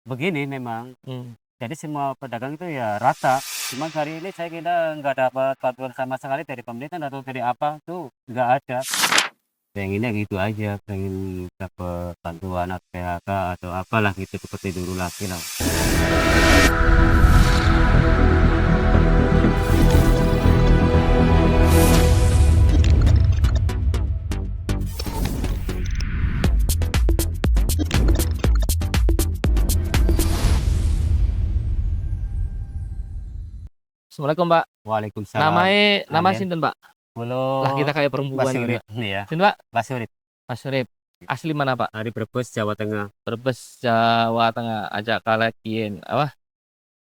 begini memang, Hmm. jadi semua pedagang itu ya rata. Cuman hari ini saya kira nggak dapat bantuan sama sekali dari pemerintah atau dari apa tuh nggak ada. Pengennya gitu aja, pengen dapat bantuan atau PHK atau apalah gitu seperti dulu lagi lah. Assalamualaikum Pak. Waalaikumsalam. Nama Amin. sinten Pak? Lah Kulo kita kayak Mas perempuan Urip gila. nih ya, Sinten Pak? Mas Urip. Mas Surip. Asli mana Pak? Dari Brebes, Jawa Tengah. Brebes, Jawa Tengah. Ajak kalian. Apa?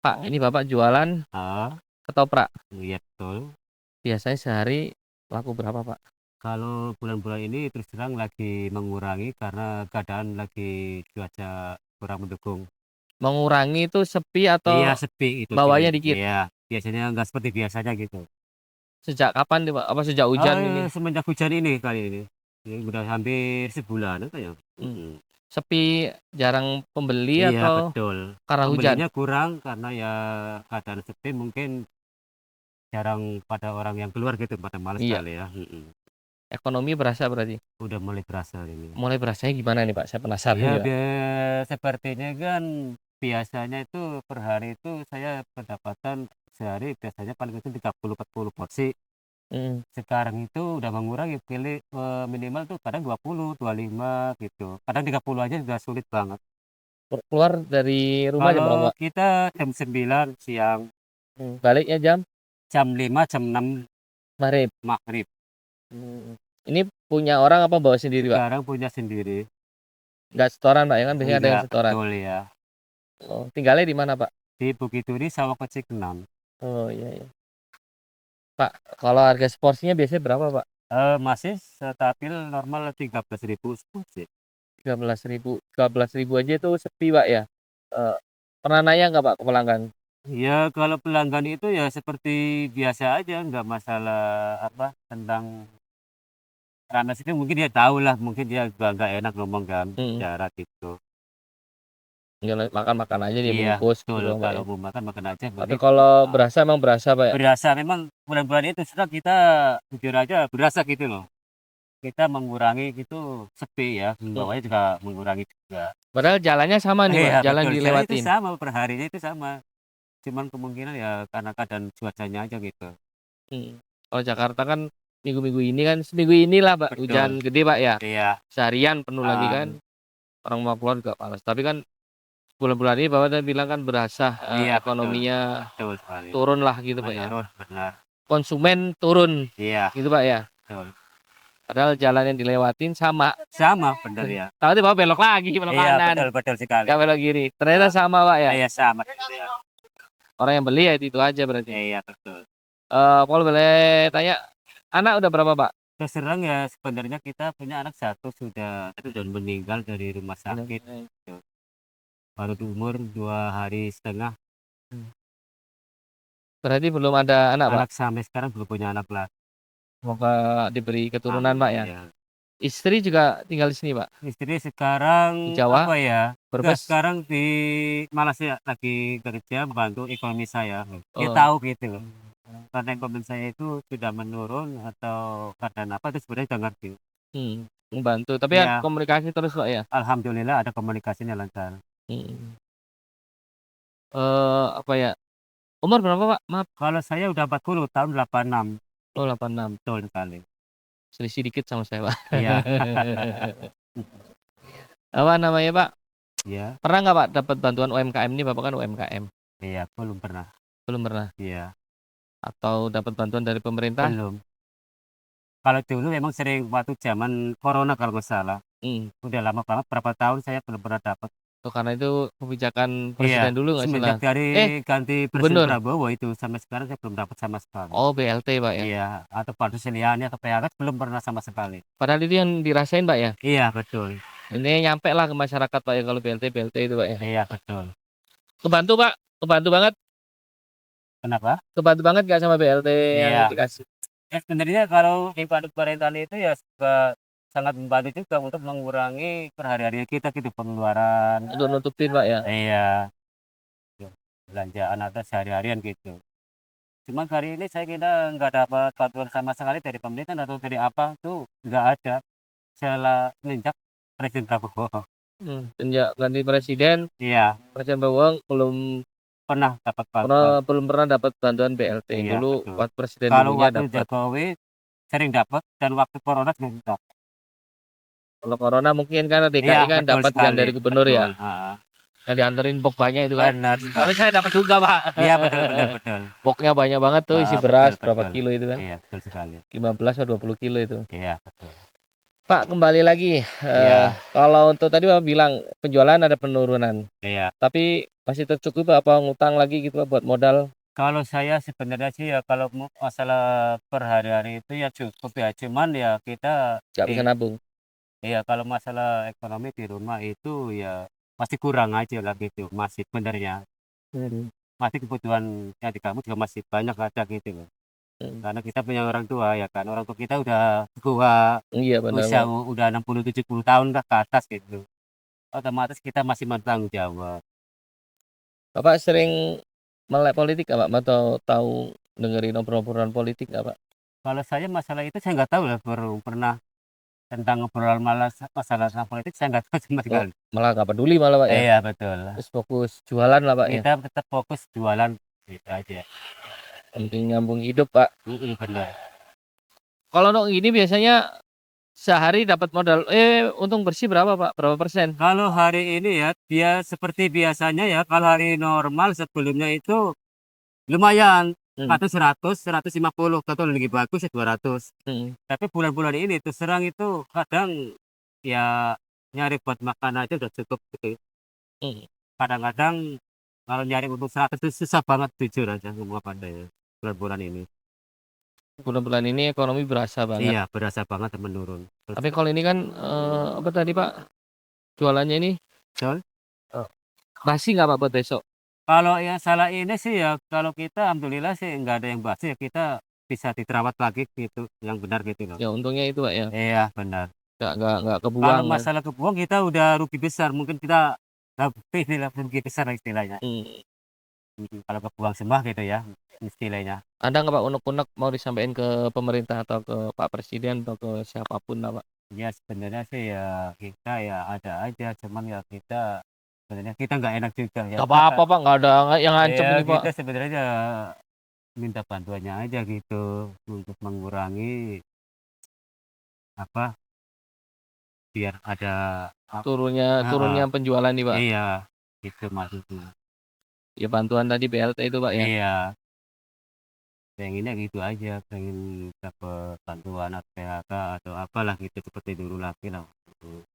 Pak, ini Bapak jualan Ah, ketoprak. iya betul. Biasanya sehari laku berapa Pak? Kalau bulan-bulan ini terus terang lagi mengurangi karena keadaan lagi cuaca kurang mendukung. Mengurangi itu sepi Iya atau sepi itu bawahnya cuy. dikit? Iya, biasanya nggak seperti biasanya gitu. Sejak kapan nih Pak? Apa sejak hujan ini? Semenjak hujan ini kali ini. Ini udah hampir sebulan apa ya? Hmm. Sepi, jarang pembeli Iya atau betul. karena hujan? Pembelinya kurang karena ya keadaan sepi mungkin jarang pada orang yang keluar gitu pada males Iya. kali ya. Ekonomi berasa berarti. Udah mulai berasa ini. Mulai berasanya gimana nih Pak? Saya penasaran Ya nih Pak. sepertinya kan biasanya itu per hari itu saya pendapatan sehari biasanya paling itu 30-40 porsi. Hmm. Sekarang itu udah mengurangi minimal tuh kadang 20, 25 gitu. Kadang 30 aja udah sulit banget. Keluar dari rumah jam Kalau berapa? kita jam 9 siang, Baliknya jam jam 5, jam 6 maghrib. maghrib. Ini punya orang apa bawa sendiri Pak? Sekarang punya sendiri. Nggak setoran Pak ya kan biasanya ada yang Enggak, setoran. betul ya. Oh, tinggalnya di mana Pak? Di Bukit Duri Sawah Kecil 6. Oh iya iya. Pak, kalau harga seporsinya biasanya berapa Pak? Masih stabil normal 13.000 seporsi. 13.000 aja itu sepi Pak ya. Eh, Pernah nanya nggak Pak ke pelanggan? Ya kalau pelanggan itu ya seperti biasa aja, nggak masalah apa tentang karena itu mungkin dia tahu lah, mungkin dia juga nggak enak ngomong kan, Hmm. cara gitu. Ya, makan-makan aja dia Iya, bungkus betul. gitu Pak Kalau ya. mau makan makan aja Tapi begitu. kalau berasa emang berasa Pak ya. Berasa memang bulan-bulan itu sudah kita jujur aja berasa gitu loh. Kita mengurangi gitu sepi ya, Hmm. bawahnya juga mengurangi juga. Padahal jalannya sama nih Pak, Iya jalan betul, jalan itu dilewatin. sama, perharinya itu sama. Cuman kemungkinan ya karena keadaan cuacanya aja gitu. Kalau Jakarta kan minggu-minggu ini kan seminggu inilah Pak Betul. hujan gede Pak ya. Iya. Seharian penuh lagi Ah, kan. Orang mau keluar juga panas. Tapi kan bulan-bulan ini Bapak tadi bilang kan berasa iya betul. ekonominya Betul sekali. turun lah gitu Pak ya. Menurun benar. Konsumen turun Iya, gitu Pak ya. betul. Padahal jalan yang dilewatin sama. Sama benar ya. Tapi Bapak belok lagi, belok Iya, kanan. betul betul sekali. Gak belok kiri. Ternyata sama Pak ya. Iya sama gitu ya. Orang yang beli ya itu aja berarti. Iya betul. Kalau boleh tanya, anak udah berapa Pak? Terus terang ya sebenarnya kita punya anak satu sudah meninggal dari rumah sakit. Baru umur 2 hari setengah. Berarti belum ada anak Pak? Anak sampai sekarang belum punya anak lah. Semoga diberi keturunan Pak ya. Iya. Istri juga tinggal di sini Pak? Istri sekarang Di Jawa? apa ya? Enggak, Brebes? sekarang di Malaysia lagi kerja membantu ekonomi saya. Dia Oh. tahu gitu loh. Karena ekonomi saya itu sudah menurun atau karena apa itu sebenarnya udah ngerti. Membantu. Tapi ya Iya, komunikasi terus Pak ya. alhamdulillah ada komunikasinya lancar. Hmm. Apa ya? Umur berapa Pak? Maaf. Kalau saya udah 40 tahun 86. Oh 86. Betul sekali. Selisih dikit sama saya Pak. Iya. Apa namanya Pak? Iya. Pernah nggak Pak dapat bantuan UMKM ini? Bapak kan UMKM. Iya, belum pernah. Belum pernah. Iya, Atau dapat bantuan dari pemerintah? belum. Kalau dulu memang sering waktu zaman corona kalau nggak salah. Udah lama banget, berapa tahun saya belum pernah dapat. Oh, karena itu kebijakan Iya, presiden dulu nggak semenjak salah. dari ganti Presiden Gubernur. Prabowo itu sampai sekarang saya belum dapat sama sekali. Oh BLT Pak ya. Iya, atau Bantu Seliani atau PHK belum pernah sama sekali. Padahal itu yang dirasain Pak ya. Iya, betul. Ini nyampe lah ke masyarakat Pak ya kalau BLT itu Pak ya. Iya, betul. Kebantu Pak, kebantu banget. Kenapa? Kebantu banget gak sama BLT yang Iya. dikasih? Ya sebenarnya kalau di pemerintahan itu ya sangat membantu juga untuk mengurangi perhari-harian kita gitu, pengeluaran. Untuk nutupin Pak ya? Iya, belanjaan atau sehari-harian gitu. Cuman hari ini saya kira nggak dapat bantuan sama sekali dari pemerintah atau dari apa tuh nggak ada semenjak Presiden Prabowo. Sejak ganti presiden Iya, Prabowo pernah dapat bantuan. belum pernah dapat bantuan BLT. Iya, Dulu betul. waktu presiden Kalau dulunya waktu dapat. Jokowi sering dapat dan waktu corona juga dapat. Kalau corona mungkin kan DKI Iya, kan betul dapat yang sekali. dari gubernur ya. Betul. Heeh. Yang dianterin box banyak itu kan. Benar. Tapi saya dapat juga Pak. Iya, betul betul betul. Boxnya banyak banget tuh isi Heeh, beras betul berapa betul. kilo itu kan. Iya, betul sekali. 15 atau 20 kilo itu. Iya, betul. Pak kembali lagi. Iya, Kalau untuk tadi Pak bilang penjualan ada penurunan. iya. Tapi masih tercukupi Pak, apa ngutang lagi gitu Pak buat modal? Kalau saya sebenarnya sih ya kalau masalah per hari-hari itu ya cukup ya. Cuman ya kita Nggak bisa nabung. iya kalau masalah ekonomi di rumah itu ya masih kurang aja lah gitu. Masih benernya. Masih kebutuhan yang di kamu juga masih banyak ada gitu loh. Karena kita punya orang tua ya kan. Orang tua kita udah tua, Iya benar usia Pak. udah 60 70 tahun ke atas gitu. Otomatis kita masih bertanggung jawab. Bapak sering melek politik nggak Pak? Atau tahu dengerin obrolan politik nggak Pak? Kalau saya masalah itu saya nggak tahu lah pernah tentang obrolan masalah tentang politik saya nggak tahu sama Oh, sekali. malah nggak peduli malah Pak ya? Iya betul. Terus fokus jualan lah Pak ya? Kita tetap fokus jualan gitu aja. Penting nyambung hidup Pak. Benar. Kalau untuk ini biasanya sehari dapat modal untung bersih berapa Pak? Berapa persen? Kalau hari ini ya dia seperti biasanya ya kalau hari normal sebelumnya itu lumayan atau 100 150 atau lebih bagus ya 200. Tapi bulan-bulan ini tuh serang itu kadang ya nyari buat makan aja udah cukup gitu. Kadang-kadang kalau nyari untuk 100 itu susah banget jujur aja ngomong apa adanya bulan-bulan ini. Bulan-bulan ini ekonomi berasa banget. Iya berasa banget menurun. Tapi kalau ini kan apa tadi Pak? Jualannya ini Betul. basi nggak Pak buat besok? Kalau yang salah ini sih ya kalau kita alhamdulillah sih nggak ada yang basi ya kita bisa diterawat lagi gitu yang benar gitu loh. Ya untungnya itu Pak ya. Iya benar. Nggak Kalau kebuang kan. masalah kebuang kita udah rugi besar mungkin kita rugi besar lah istilahnya. Kalau kebuang semua gitu ya istilahnya. Ada nggak Pak unek-unek mau disampaikan ke pemerintah atau ke Pak Presiden atau ke siapapun lah Pak? Ya sebenarnya sih ya kita ya ada aja cuman ya kita sebenarnya kita nggak enak juga ya. Nggak apa-apa Pak, nggak ada yang ngancem Ya ini Pak. kita sebenarnya minta bantuannya aja gitu untuk mengurangi apa biar ada Turunnya penjualan nih Pak. Iya itu maksudnya. Ya bantuan tadi BLT itu Pak ya. Iya pengennya gitu aja pengen dapat bantuan atau PHK atau apalah gitu seperti dulu lagi lah.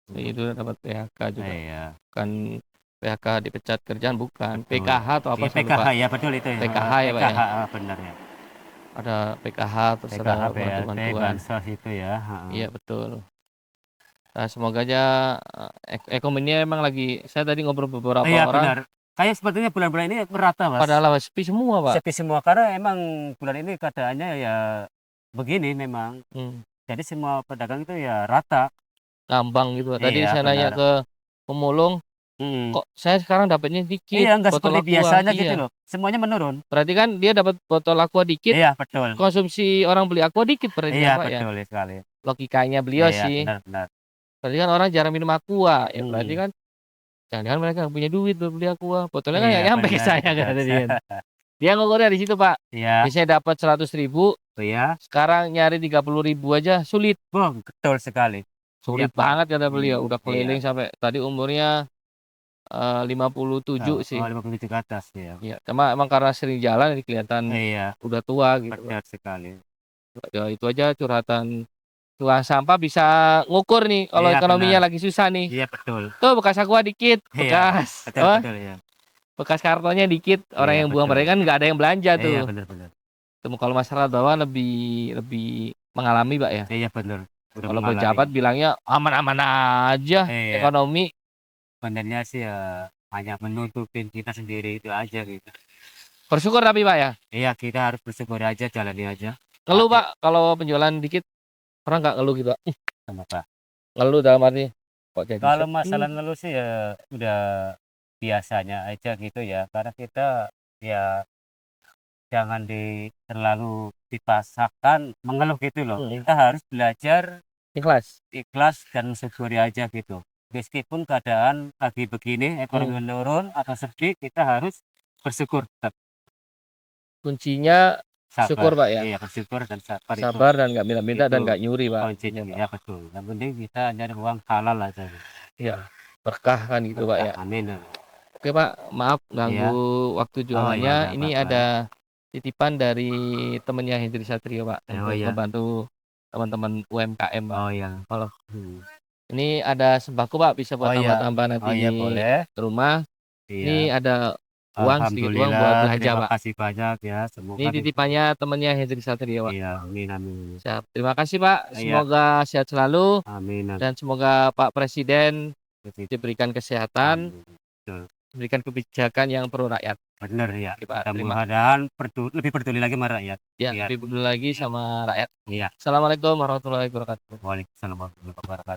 Itu dapat PHK juga. Iya. Kan PHK dipecat kerjaan bukan. PKH atau apa Iya, PKH ya betul itu ya. PKH ya Pak PKH ya. benar ya. Ada PKH terus PKH, ada BLT, bantuan. bansos itu ya. Iya betul. Nah, semoga aja ekonominya emang lagi saya tadi ngobrol beberapa Iya orang. benar. Kayak sepertinya bulan-bulan ini merata Mas. Padahal sepi semua Pak. Sepi semua karena emang bulan ini keadaannya ya begini memang. Jadi semua pedagang itu ya rata. Ngambang gitu. Tadi Iya, saya nanya benar. ke pemulung, kok saya sekarang dapatnya dikit. Iya nggak botol seperti aqua. biasanya gitu Iya. loh. Semuanya menurun. Berarti kan dia dapat botol aqua dikit. Iya betul. Konsumsi orang beli aqua dikit berarti Iya Pak ya. betul sekali. Logikanya beliau Iya sih. benar. Berarti kan orang jarang minum aqua. Ya berarti kan jangan-jangan mereka nggak punya duit buat beli aqua. Botolnya kan nggak Iya, nyampe ke benar, saya benar. kata dia. Dia ngukurnya di situ Pak. Iya. Biasanya dapat 100.000. Iya. Sekarang nyari 30.000 aja sulit. Betul sekali. Sulit Iya, banget kata beliau. Udah Iya. keliling sampai tadi umurnya 57 sih. 57 ke atas ya. Iya, cuma emang karena sering jalan jadi kelihatan Iya, udah tua gitu. benar sekali. Ya itu aja curhatan tukang sampah bisa ngukur nih kalau Iya, ekonominya benar. lagi susah nih. Iya betul. Tuh bekas aqua dikit, Iya, bekas betul ya. bekas kartonnya dikit, orang Iya, yang buang betul. mereka kan nggak ada yang belanja tuh. Iya benar. Temu kalau masyarakat bawah lebih mengalami Pak ya. Iya benar. Kalau pejabat bilangnya aman-aman aja Iya. ekonomi. Sebenarnya sih ya hanya menutupin kita sendiri itu aja gitu. Bersyukur tapi Pak ya. Iya kita harus bersyukur aja jalani aja. Ngeluh Pak kalau penjualan dikit pernah nggak ngeluh gitu Pak? Kenapa? Ngeluh dalam arti, kok jadi Kalau sepi? masalah ngeluh sih ya udah biasanya aja gitu ya, karena kita ya jangan terlalu dipaksakan mengeluh gitu loh. Mhm, Kita harus belajar ikhlas? ikhlas dan mensyukuri aja gitu. Meskipun keadaan lagi begini, ekonomi Mhm, menurun atau sedih, kita harus bersyukur tetap. kuncinya Sabar. syukur, Pak, ya? Iya, bersyukur dan sabar Sabar dan nggak minta-minta dan itu nggak nyuri, Pak, kuncinya. intinya, Pak. Ya betul. Yang penting kita nyari uang halal aja. Iya, berkah kan gitu, Pak, Berkah. ya? Amin. Oke, Pak, maaf ganggu Iya. waktu Oh ya jualannya. udah Ini apa-apa ada ya. titipan dari temennya Hendri Satrio, Pak, Oh untuk ya. ngebantu teman-teman UMKM, Pak. Oh ya. Kalau Hmm. ini ada sembako, Pak, bisa buat Oh ya. tambah-tambah nanti Oh di ya boleh. rumah. Ini Iya. ada uang, sedikit uang buat Alhamdulillah. belanja, Terima Pak. kasih banyak ya. Ini Semoga bisa. titipannya temennya Hendri Satrio, Pak. Iya. Amin amin. Siap. Terima kasih, Pak. Iya. Semoga sehat selalu Amin amin. dan semoga Pak Presiden diberikan kesehatan, Amin. Betul. diberikan kebijakan yang pro rakyat. Bener ya. Oke, Pak. Terima Mudah-mudahan lebih peduli lagi sama rakyat. ya, Biar lebih peduli lagi sama rakyat. iya. Assalamualaikum warahmatullahi wabarakatuh. Waalaikumsalam warahmatullahi wabarakatuh.